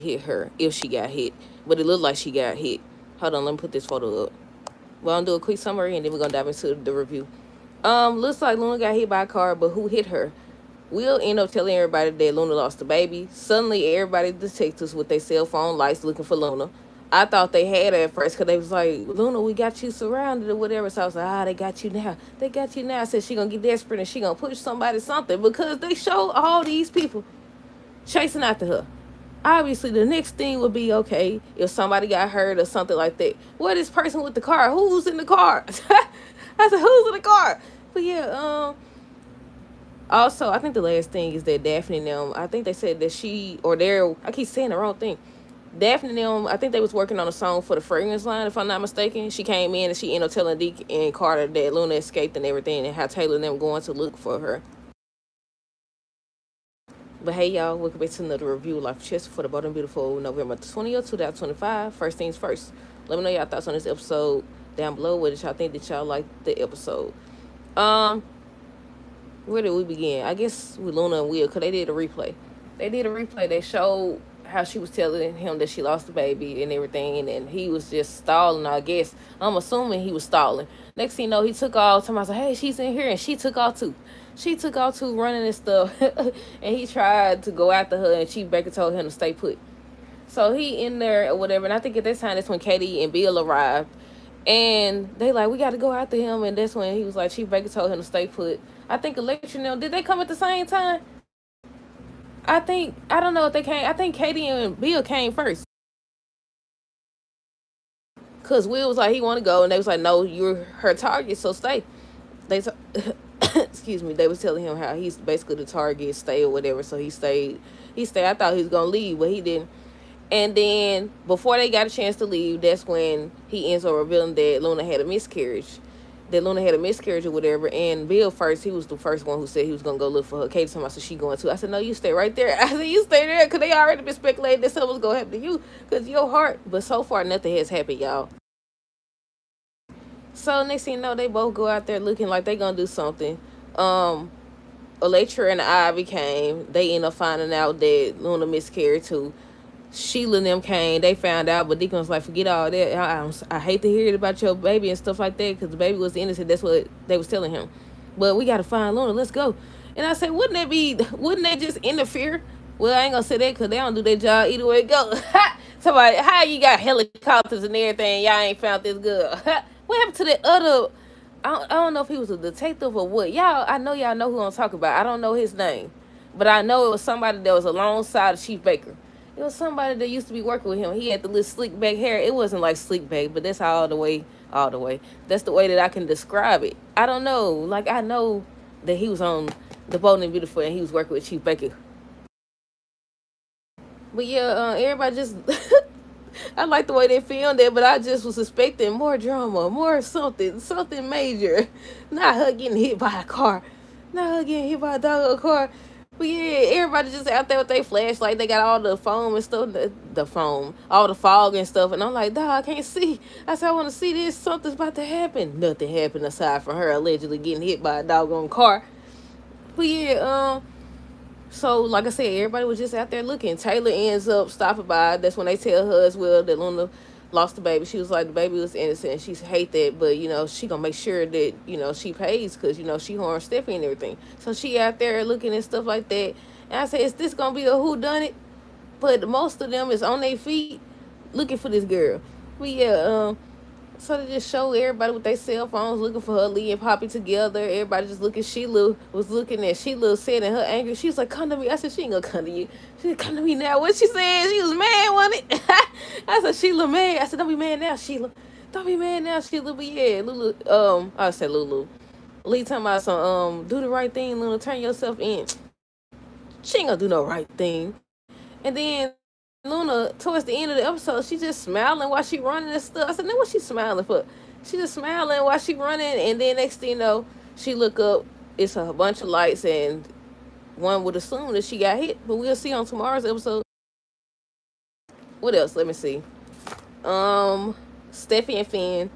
hit her if she got hit. But it looked like she got hit. Hold on, let me put this photo up. Well, I'm gonna do a quick summary and then we're gonna dive into the review. Looks like Luna got hit by a car, but who hit her? Will end up telling everybody that Luna lost the baby. Suddenly, everybody detectives with their cell phone lights looking for Luna. I thought they had her at first because they was like, Luna, we got you surrounded or whatever. So I was like, they got you now. They got you now. I said she gonna get desperate and she gonna push somebody something because they show all these people chasing after her. Obviously, the next thing would be, okay, if somebody got hurt or something like that. What is person with the car? Who's in the car? I said, who's in the car? But yeah, also, I think the last thing is that Daphne and them, I think they said that I keep saying the wrong thing. Daphne and them, I think they was working on a song for the fragrance line, if I'm not mistaken. She came in and she ended up telling Deke and Carter that Luna escaped and everything and how Taylor and them going to look for her. But hey, y'all, welcome back to another review of Life Chess for the Bold and Beautiful November 20th, 2025. First things first, let me know y'all thoughts on this episode down below. What did y'all think? Did y'all like the episode? Where did we begin? I guess with Luna and Will, because they did a replay. They showed how she was telling him that she lost the baby and everything, and he was just stalling, I guess. I'm assuming he was stalling. Next thing you know, he took off. Somebody said, hey, she's in here, and she took off too. She took off too, running and stuff. And he tried to go after her, and Chief Baker told him to stay put. So he in there or whatever, and I think at that time, that's when Katie and Bill arrived. And they like, we got to go after him, and that's when he was like, Chief Baker told him to stay put. I think Election, did they come at the same time? I don't know if they came. I think Katie and Bill came first. Because Will was like, he want to go. And they was like, no, you're her target, so stay. They, excuse me, they was telling him how he's basically the target, stay or whatever. So he stayed. I thought he was going to leave, but he didn't. And then before they got a chance to leave, that's when he ends up revealing that Luna had a miscarriage. Or whatever. And Bill first, he was the first one who said he was going to go look for her. Katie told me, I said, she going too. I said, no, you stay right there. I said, you stay there because they already been speculating that something was going to happen to you because your heart. But so far, nothing has happened, y'all. So next thing you know, they both go out there looking like they going to do something. Electra and Ivy came. They end up finding out that Luna miscarried too. Sheila and them came, they found out, but Deacon was like, forget all that. I hate to hear it about your baby and stuff like that, because the baby was innocent. That's what they was telling him. But we got to find Luna. Let's go. And I said, wouldn't they just interfere? Well, I ain't going to say that because they don't do their job either way it goes. Somebody, how you got helicopters and everything, y'all ain't found this girl? What happened to that other, I don't know if he was a detective or what. I know y'all know who I'm talking about. I don't know his name. But I know it was somebody that was alongside of Chief Baker. It was somebody that used to be working with him. He had the little slick back hair. It wasn't like slick back, but that's all the way. That's the way that I can describe it. I don't know. Like, I know that he was on The Bold and Beautiful and he was working with Chief Baker. But yeah, everybody just... I like the way they filmed it, but I just was expecting more drama, more something major. Not her getting hit by a car. Not her getting hit by a dog or a car. But yeah, everybody just out there with their flashlight. They got all the foam and stuff, the foam, all the fog and stuff. And I'm like, dog, I can't see. I said, I want to see this. Something's about to happen. Nothing happened aside from her allegedly getting hit by a doggone car. But yeah, so like I said, everybody was just out there looking. Taylor ends up stopping by. That's when they tell her as well that Luna lost the baby. She was like, the baby was innocent. She hate that, but she gonna make sure that she pays because she harmed Stephanie and everything. So she out there looking and stuff like that. And I said, is this gonna be a whodunit? But most of them is on their feet looking for this girl. But yeah, so they just show everybody with their cell phones looking for her, Lee and Poppy together. Everybody just looking. Sheila was looking at Sheila said in her anger. She was like, come to me. I said, she ain't gonna come to you. She said, come to me now. What she said? She was mad, wasn't it? I said, Sheila mad. I said, don't be mad now, Sheila. Don't be mad now, Sheila. But yeah, Lulu, I said Lulu. Lee talking about some, do the right thing, Luna, turn yourself in. She ain't gonna do no right thing. And then Luna, towards the end of the episode, she just smiling while she running and stuff. I said, then what she smiling for? She just smiling while she running, and then next thing you know, she look up, it's a bunch of lights, and one would assume that she got hit, but we'll see on tomorrow's episode. What else? Let me see. Steffi and Finn,